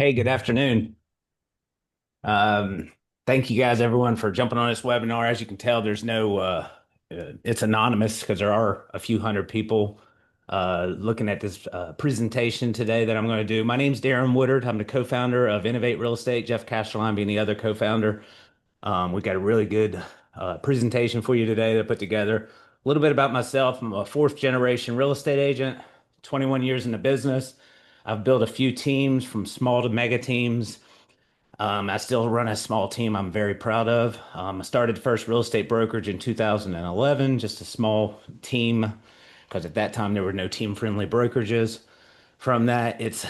Hey, good afternoon. Um, Thank you guys, everyone, for jumping on this webinar. As you can tell, there's no, it's anonymous because there are a few hundred people looking at this presentation today that I'm going to do. My name's Darren Woodard. I'm the co-founder of Innovate Real Estate, Jeff Castelline being the other co-founder. We've got a really good presentation for you today to put together. A little bit about myself. I'm a fourth generation real estate agent, 21 years in the business. I've built a few teams from small to mega teams. I still run a small team I'm very proud of. I started the first real estate brokerage in 2011, just a small team, because at that time there were no team-friendly brokerages. From that, it's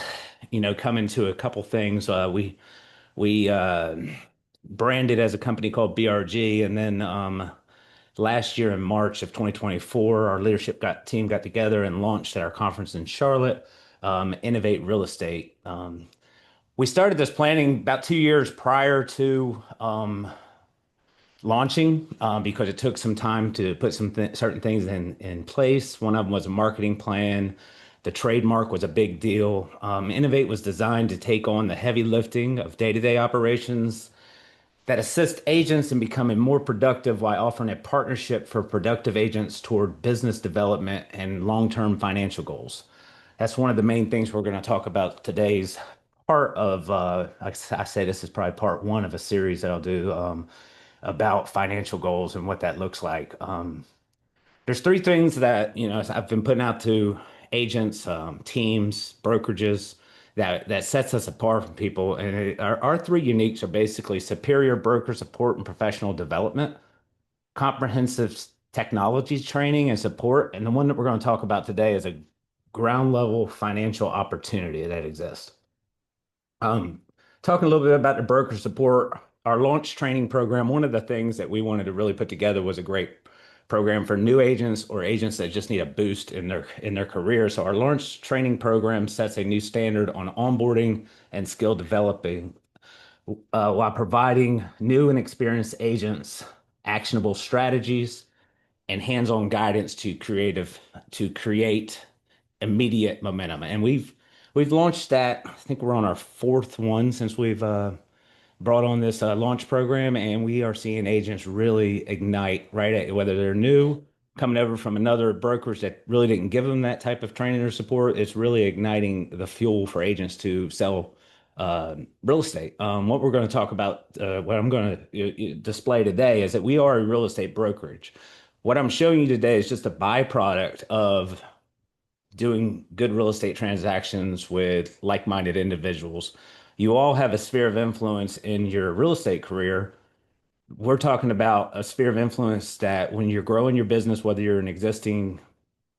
come into a couple things. We branded as a company called BRG, and then last year in March of 2024, our team got together and launched at our conference in Charlotte, Innovate Real Estate. We started this planning about 2 years prior to launching because it took some time to put certain things in place. One of them was a marketing plan. The trademark was a big deal. Innovate was designed to take on the heavy lifting of day-to-day operations that assist agents in becoming more productive while offering a partnership for productive agents toward business development and long-term financial goals. That's one of the main things we're going to talk about today's part of. I say this is probably part one of a series that I'll do about financial goals and what that looks like. There's three things that I've been putting out to agents, teams, brokerages that sets us apart from people. And our three uniques are basically superior broker support and professional development, comprehensive technology training and support, and the one that we're going to talk about today is a ground level financial opportunity that exists. Um, Talking a little bit about the broker support, our launch training program, one of the things that we wanted to really put together was a great program for new agents or agents that just need a boost in their career. So our launch training program sets a new standard on onboarding and skill developing while providing new and experienced agents actionable strategies and hands-on guidance to create immediate momentum. And we've launched that. I think we're on our fourth one since we've brought on this launch program, and we are seeing agents really ignite right at whether they're new, coming over from another brokerage that really didn't give them that type of training or support. It's really igniting the fuel for agents to sell real estate. What we're going to talk about, what I'm going to display today is that we are a real estate brokerage. What I'm showing you today is just a byproduct of doing good real estate transactions with like-minded individuals. You all have a sphere of influence in your real estate career. We're talking about a sphere of influence that when you're growing your business, whether you're an existing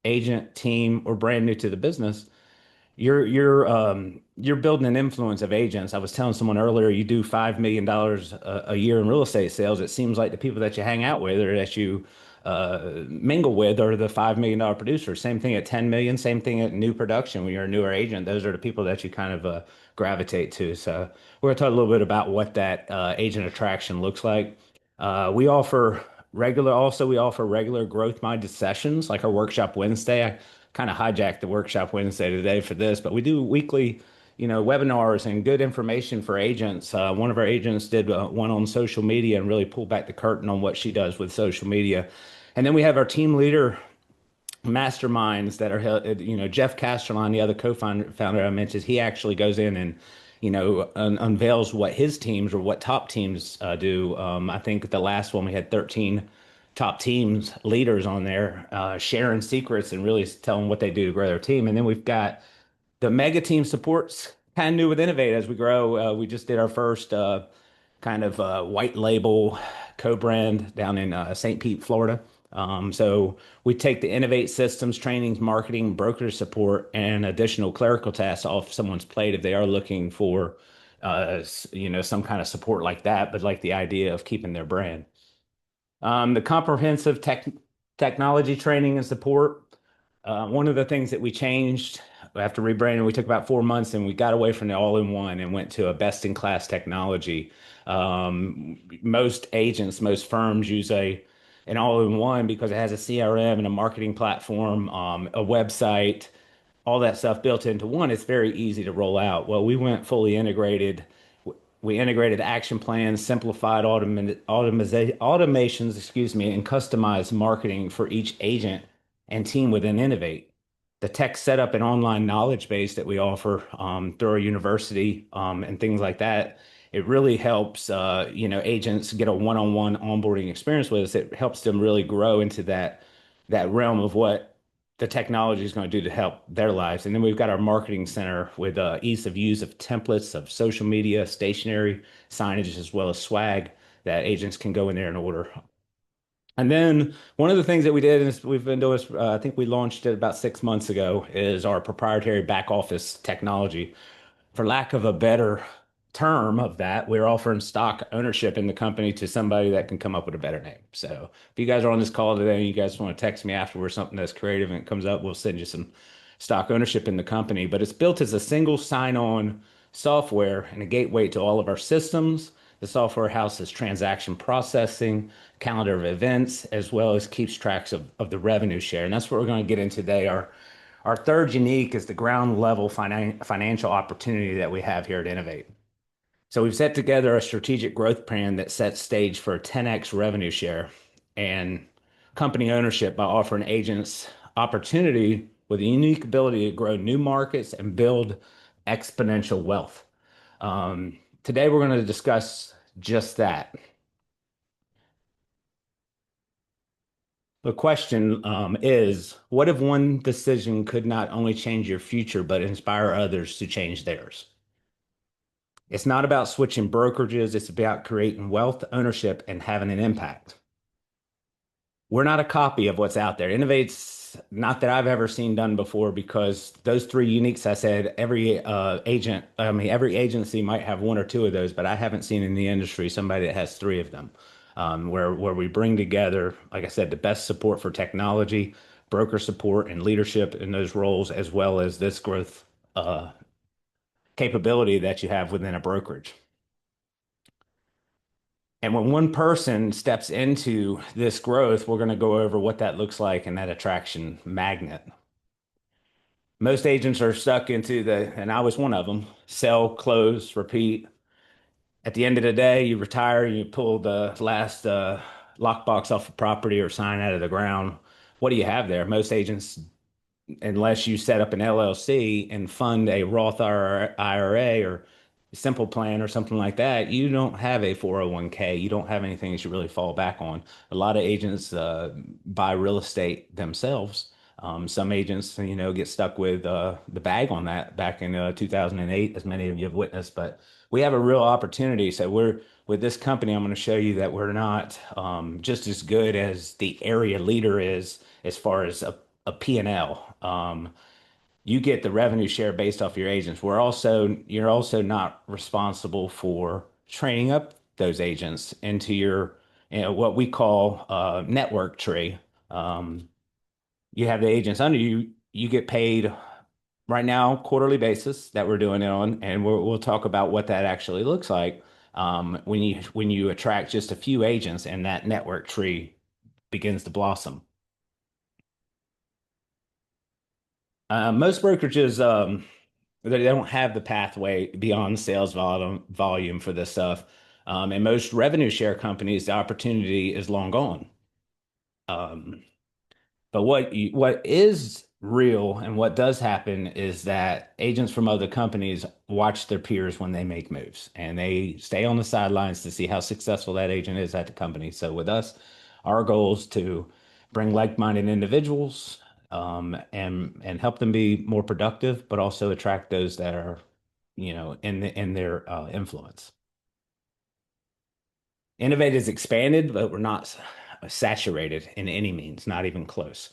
agent, team, or brand new to the business, you're building an influence of agents. I was telling someone earlier, you do $5 million a year in real estate sales. It seems like the people that you hang out with or that you mingle with are the $5 million producers. Same thing at 10 million. Same thing at new production. When you're a newer agent, those are the people that you kind of gravitate to. So we're going to talk a little bit about what that agent attraction looks like. We offer we offer regular growth minded sessions like our workshop Wednesday. I kind of hijacked the workshop Wednesday today for this, but we do weekly, webinars and good information for agents. One of our agents did one on social media and really pulled back the curtain on what she does with social media. And then we have our team leader masterminds that are held, Jeff Castellan, the other co-founder I mentioned, he actually goes in and, unveils what his teams or what top teams do. I think the last one we had 13 top teams leaders on there, sharing secrets and really telling what they do to grow their team. And then we've got the mega team supports kind of new with Innovate as we grow. We just did our first kind of white label co-brand down in St. Pete, Florida. So we take the Innovate systems, trainings, marketing, broker support, and additional clerical tasks off someone's plate if they are looking for, some kind of support like that, but like the idea of keeping their brand. The comprehensive technology training and support. One of the things that we changed after rebranding, we took about 4 months and we got away from the all-in-one and went to a best-in-class technology. Most agents, most firms use an all-in-one because it has a CRM and a marketing platform, a website, all that stuff built into one, it's very easy to roll out. Well, we went fully integrated. We integrated action plans, simplified automations, excuse me, and customized marketing for each agent and team within Innovate. The tech setup and online knowledge base that we offer through our university and things like that, it really helps agents get a one-on-one onboarding experience with us. It helps them really grow into that realm of what the technology is going to do to help their lives. And then we've got our marketing center with ease of use of templates of social media, stationery, signage, as well as swag that agents can go in there and order. And then one of the things that we did is we've been doing, I think we launched it about 6 months ago, is our proprietary back office technology. For lack of a better term of that, we're offering stock ownership in the company to somebody that can come up with a better name. So if you guys are on this call today and you guys want to text me afterwards something that's creative and it comes up, we'll send you some stock ownership in the company. But it's built as a single sign-on software and a gateway to all of our systems. The software houses transaction processing, calendar of events, as well as keeps tracks of the revenue share. And that's what we're going to get into today. Our third unique is the ground level financial opportunity that we have here at Innovate. So we've set together a strategic growth plan that sets stage for a 10x revenue share and company ownership by offering agents opportunity with a unique ability to grow new markets and build exponential wealth. Today, we're going to discuss just that. The question is, what if one decision could not only change your future, but inspire others to change theirs? It's not about switching brokerages, it's about creating wealth, ownership, and having an impact. We're not a copy of what's out there. Innovate's not that I've ever seen done before because those three uniques I said, every agency might have one or two of those, but I haven't seen in the industry somebody that has three of them. Where we bring together, like I said, the best support for technology, broker support, and leadership in those roles, as well as this growth capability that you have within a brokerage. And when one person steps into this growth, we're going to go over what that looks like and that attraction magnet. Most agents are stuck into and I was one of them, sell, close, repeat. At the end of the day, you retire, you pull the last lockbox off a property or sign out of the ground. What do you have there? Most agents, unless you set up an LLC and fund a Roth IRA or simple plan or something like that, you don't have a 401k. You don't have anything that you really fall back on. A lot of agents buy real estate themselves. Some agents, get stuck with the bag on that back in 2008, as many of you have witnessed. But we have a real opportunity. So with this company, I'm going to show you that we're not just as good as the area leader is as far as a P&L. You get the revenue share based off your agents. You're also not responsible for training up those agents into your, what we call network tree. You have the agents under you. You get paid right now quarterly basis that we're doing it on, and we'll talk about what that actually looks like when you attract just a few agents and that network tree begins to blossom. Most brokerages, they don't have the pathway beyond sales volume for this stuff. And most revenue share companies, the opportunity is long gone. Um, but what is real and what does happen is that agents from other companies watch their peers when they make moves, and they stay on the sidelines to see how successful that agent is at the company. So with us, our goal is to bring like-minded individuals and help them be more productive, but also attract those that are, in their influence. Innovate is expanded, but we're not saturated in any means, not even close.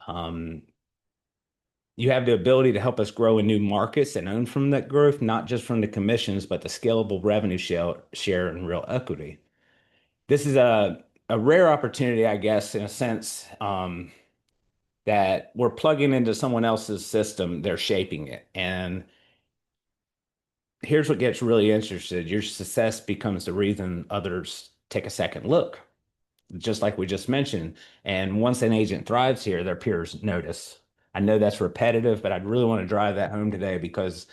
Um, you have the ability to help us grow in new markets and own from that growth, not just from the commissions, but the scalable revenue share and real equity. This is a rare opportunity, I guess, in a sense, that we're plugging into someone else's system, they're shaping it. And here's what gets really interested. Your success becomes the reason others take a second look, just like we just mentioned. And once an agent thrives here, their peers notice. I know that's repetitive, but I'd really want to drive that home today because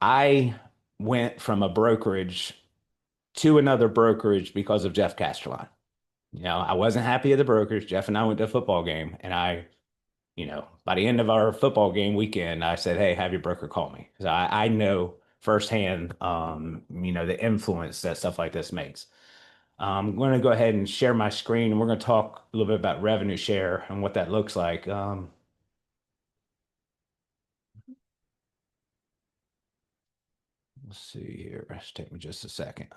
I went from a brokerage to another brokerage because of Jeff Castellan. I wasn't happy at the brokerage. Jeff and I went to a football game, and by the end of our football game weekend, I said, "Hey, have your broker call me," because I know firsthand, the influence that stuff like this makes. I'm going to go ahead and share my screen, and we're going to talk a little bit about revenue share and what that looks like. Let's see here. It's take me just a second.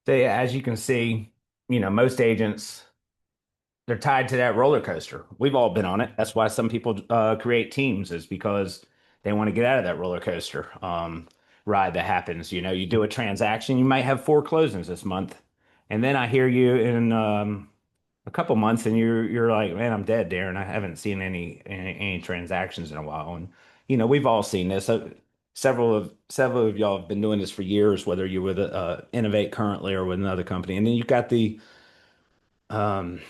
So yeah, as you can see, most agents they're tied to that roller coaster. We've all been on it. That's why some people create teams is because they want to get out of that roller coaster ride that happens. You do a transaction, you might have four closings this month, and then I hear you in a couple months, and you're like, man, I'm dead, Darren. I haven't seen any transactions in a while, and we've all seen this. Several of y'all have been doing this for years, whether you're with Innovate currently or with another company, and then you've got the um,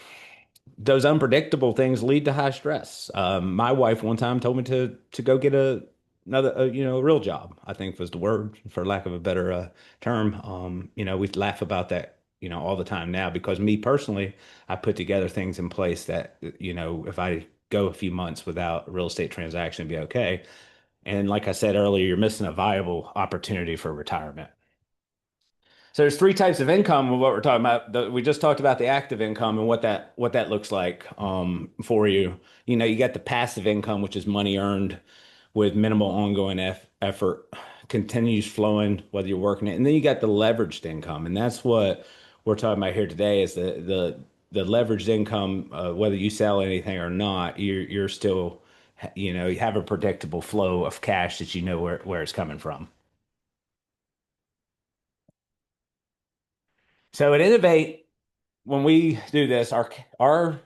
those unpredictable things lead to high stress. My wife one time told me to go get another a real job, I think was the word for lack of a better term. We laugh about that all the time now because me personally, I put together things in place that if I go a few months without a real estate transaction, it'd be okay. And like I said earlier, you're missing a viable opportunity for retirement. So there's three types of income of what we're talking about. We just talked about the active income and what that looks like for you. You got the passive income, which is money earned with minimal ongoing effort, continues flowing whether you're working it, and then you got the leveraged income, and that's what we're talking about here today. Is the leveraged income, whether you sell anything or not, you're still, you have a predictable flow of cash that you know where it's coming from. So at Innovate, when we do this, our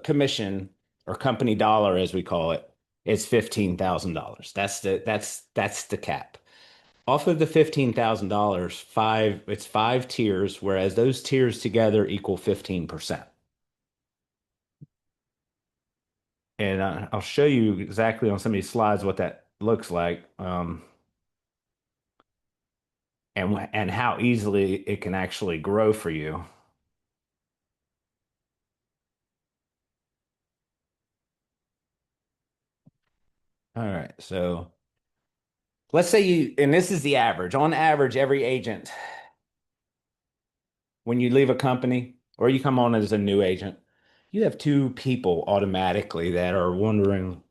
commission or company dollar, as we call it, is $15,000. That's the cap. Off of the $15,000, it's five tiers, whereas those tiers together equal 15%. And I'll show you exactly on some of these slides what that looks like, and how easily it can actually grow for you. All right, so let's say and this is the average. On average, every agent, when you leave a company or you come on as a new agent, you have two people automatically that are wondering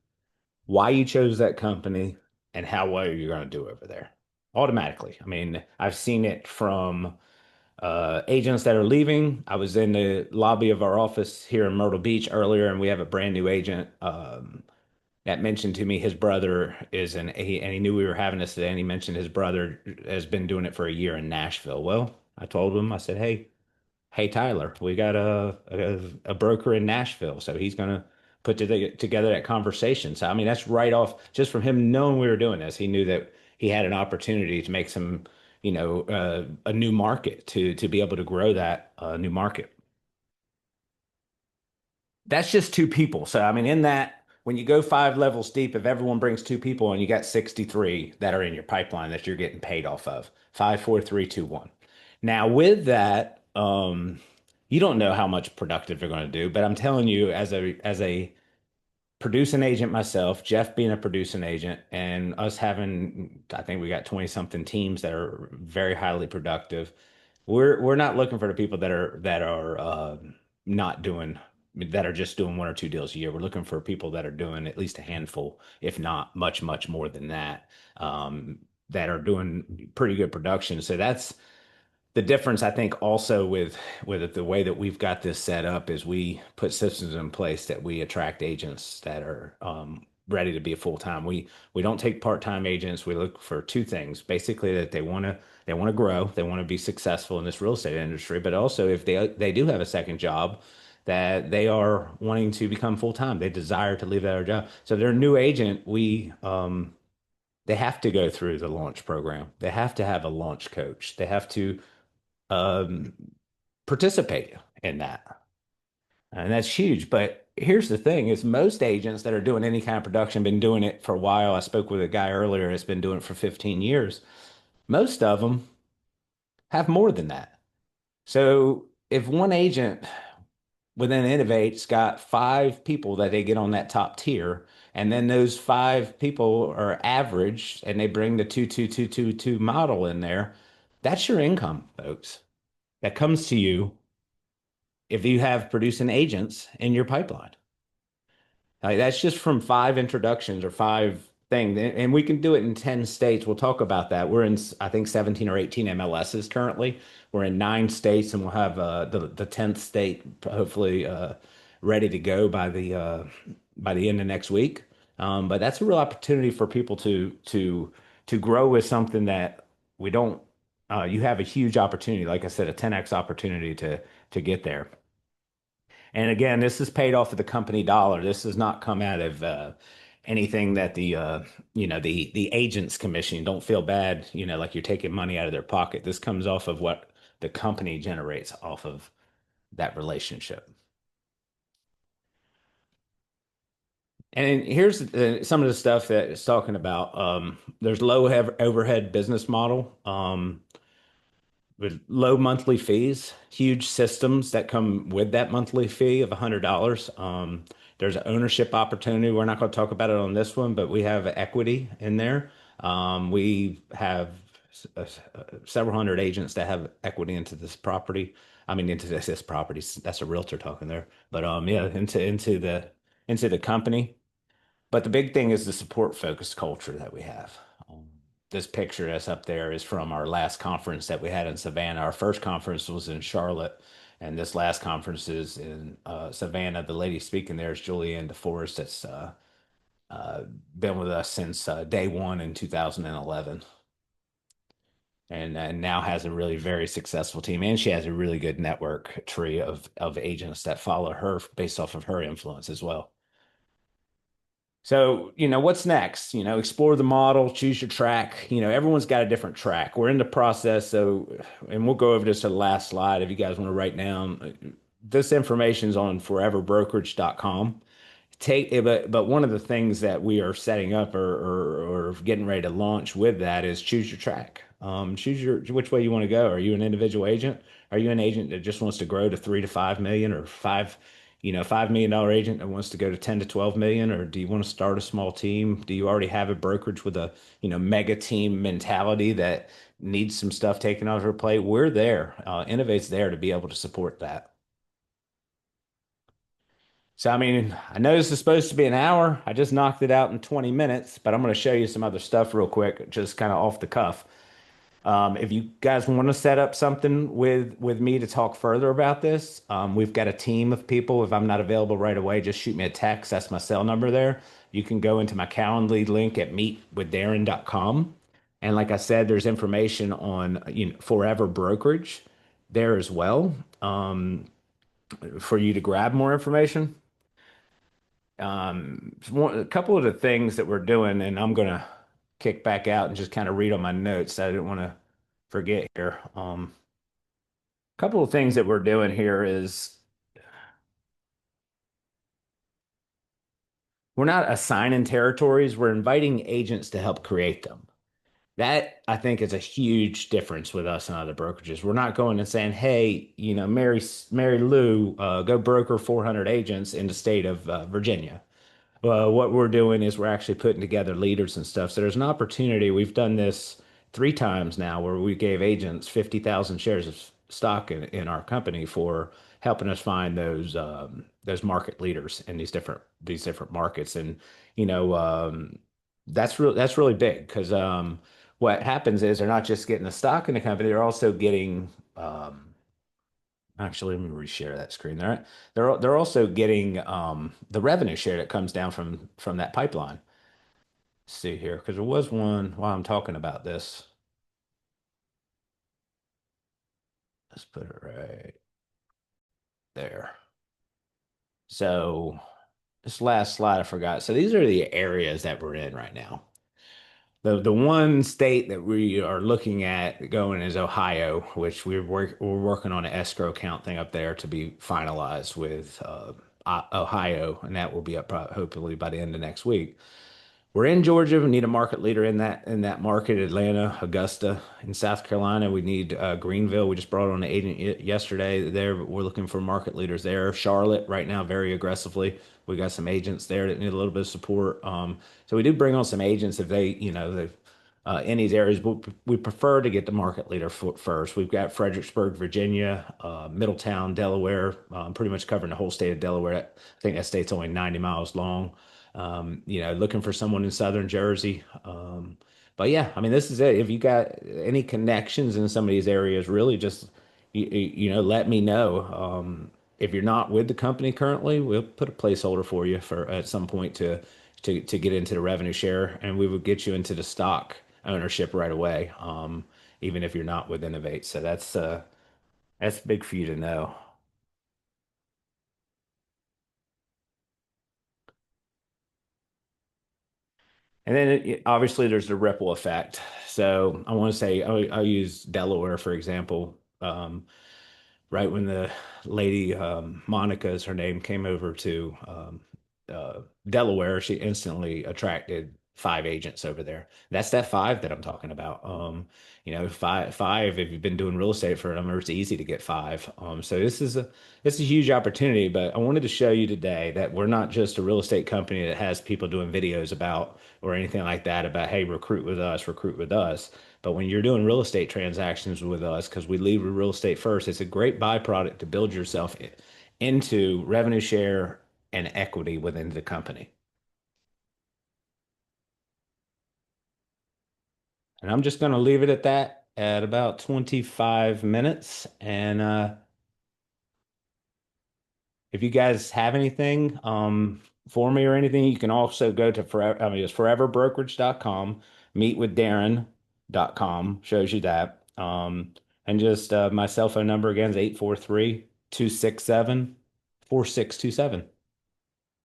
why you chose that company and how well you're going to do over there. Automatically. I mean, I've seen it from agents that are leaving. I was in the lobby of our office here in Myrtle Beach earlier, and we have a brand new agent that mentioned to me his brother and he knew we were having this today, and he mentioned his brother has been doing it for a year in Nashville. Well, I told him, I said, hey Tyler, we got a broker in Nashville, so he's gonna put together that conversation. So I mean, that's right off just from him knowing we were doing this. He knew that he had an opportunity to make a new market to be able to grow that new market. That's just two people. So I mean, in that, when you go five levels deep, if everyone brings two people and you got 63 that are in your pipeline that you're getting paid off of, five, four, three, two, one. Now with that, you don't know how much productive they're going to do, but I'm telling you, as a producing agent myself, Jeff being a producing agent, and us having, I think we got 20 something teams that are very highly productive. We're not looking for the people that are not doing that are just doing one or two deals a year. We're looking for people that are doing at least a handful, if not much, much more than that, that are doing pretty good production. So that's the difference, I think, also with the way that we've got this set up is we put systems in place that we attract agents that are ready to be a full-time. We don't take part-time agents. We look for two things. Basically that they want to grow, they want to be successful in this real estate industry, but also if they do have a second job that they are wanting to become full-time. They desire to leave their job. So they're a new agent. We they have to go through the launch program. They have to have a launch coach. They have to um, participate in that. And that's huge. But here's the thing is most agents that are doing any kind of production been doing it for a while. I spoke with a guy earlier that's been doing it for 15 years. Most of them have more than that. So if one agent within Innovate's got five people that they get on that top tier, and then those five people are average and they bring the 2 2 2 2 2 model in there, that's your income, folks. That comes to you if you have producing agents in your pipeline. Like that's just from five introductions or five things. And we can do it in 10 states. We'll talk about that. We're in, I think, 17 or 18 MLSs currently. We're in 9 states and we'll have the 10th state hopefully ready to go by the end of next week. But that's a real opportunity for people to grow with something that we don't you have a huge opportunity, like I said, a 10x opportunity to get there. And again, this is paid off of the company dollar. This does not come out of anything that the agent's commission. Don't feel bad, like you're taking money out of their pocket. This comes off of what the company generates off of that relationship. And here's some of the stuff that it's talking about. There's low overhead business model. With low monthly fees, huge systems that come with that monthly fee of $100. There's an ownership opportunity. We're not going to talk about it on this one, but we have equity in there. We have several hundred agents that have equity into this property. I mean, into this property. That's a realtor talking there, but yeah, into the company. But the big thing is the support focused culture that we have. Um, this picture that's up there is from our last conference that we had in Savannah. Our first conference was in Charlotte, and this last conference is in Savannah. The lady speaking there is Julianne DeForest, that's uh, been with us since day one in 2011. And now has a really very successful team, and she has a really good network tree of agents that follow her based off of her influence as well. So, what's next? Explore the model, choose your track. Everyone's got a different track. We're in the process. So, and we'll go over this to the last slide if you guys want to write down. This information's on foreverbrokerage.com. But one of the things that we are setting up or getting ready to launch with that is choose your track. Choose which way you want to go. Are you an individual agent? Are you an agent that just wants to grow to 3 to 5 million, or $5 million agent that wants to go to 10 to 12 million? Or do you want to start a small team? Do you already have a brokerage with a mega team mentality that needs some stuff taken off your plate? We're there. Innovate's there to be able to support that. So, I mean, I know this is supposed to be an hour. I just knocked it out in 20 minutes, but I'm going to show you some other stuff real quick, just kind of off the cuff. If you guys want to set up something with me to talk further about this, we've got a team of people. If I'm not available right away, just shoot me a text. That's my cell number there. You can go into my Calendly link at meetwithdarren.com. And like I said, there's information on Forever Brokerage there as well, for you to grab more information. A couple of the things that we're doing, and I'm gonna kick back out and just kind of read on my notes. I didn't want to forget here. A couple of things that we're doing here is we're not assigning territories, we're inviting agents to help create them. That I think is a huge difference with us and other brokerages. We're not going and saying, "Hey, Mary Lou, go broker 400 agents in the state of Virginia." Well, what we're doing is we're actually putting together leaders and stuff. So there's an opportunity. We've done this 3 times now where we gave agents 50,000 shares of stock in our company for helping us find those market leaders in these different markets. And you know, that's really big because what happens is they're not just getting the stock in the company, they're also getting Actually, let me reshare that screen. They're also getting the revenue share that comes down from that pipeline. Let's see here, because there was one while I'm talking about this. Let's put it right there. So this last slide I forgot. So these are the areas that we're in right now. The one state that we are looking at going is Ohio, which we're working on an escrow account thing up there to be finalized with Ohio, and that will be up hopefully by the end of next week. We're in Georgia. We need a market leader in that market. Atlanta, Augusta, in South Carolina. We need Greenville. We just brought on an agent yesterday there, but we're looking for market leaders there. Charlotte right now, very aggressively. We got some agents there that need a little bit of support. So we do bring on some agents if they in these areas. But we prefer to get the market leader first. We've got Fredericksburg, Virginia, Middletown, Delaware, pretty much covering the whole state of Delaware. I think that state's only 90 miles long. Looking for someone in Southern Jersey. But yeah, I mean, this is it. If you got any connections in some of these areas, really just, let me know. If you're not with the company currently, we'll put a placeholder for you for at some point to get into the revenue share, and we would get you into the stock ownership right away. Even if you're not with Innovate. So that's big for you to know. And then obviously there's the ripple effect. So I want to say I'll use Delaware for example. Right when the lady Monica is her name came over to uh, Delaware, she instantly attracted five agents over there. That's that five that I'm talking about. Five. If you've been doing real estate for a number, it's easy to get five. So this is a huge opportunity. But I wanted to show you today that we're not just a real estate company that has people doing videos about or anything like that about, hey, recruit with us, recruit with us. But when you're doing real estate transactions with us, because we lead with real estate first, it's a great byproduct to build yourself into revenue share and equity within the company. And I'm just going to leave it at that at about 25 minutes. And if you guys have anything for me or anything, you can also go to it's foreverbrokerage.com, meetwithdarren.com, shows you that. And just my cell phone number again is 843-267-4627.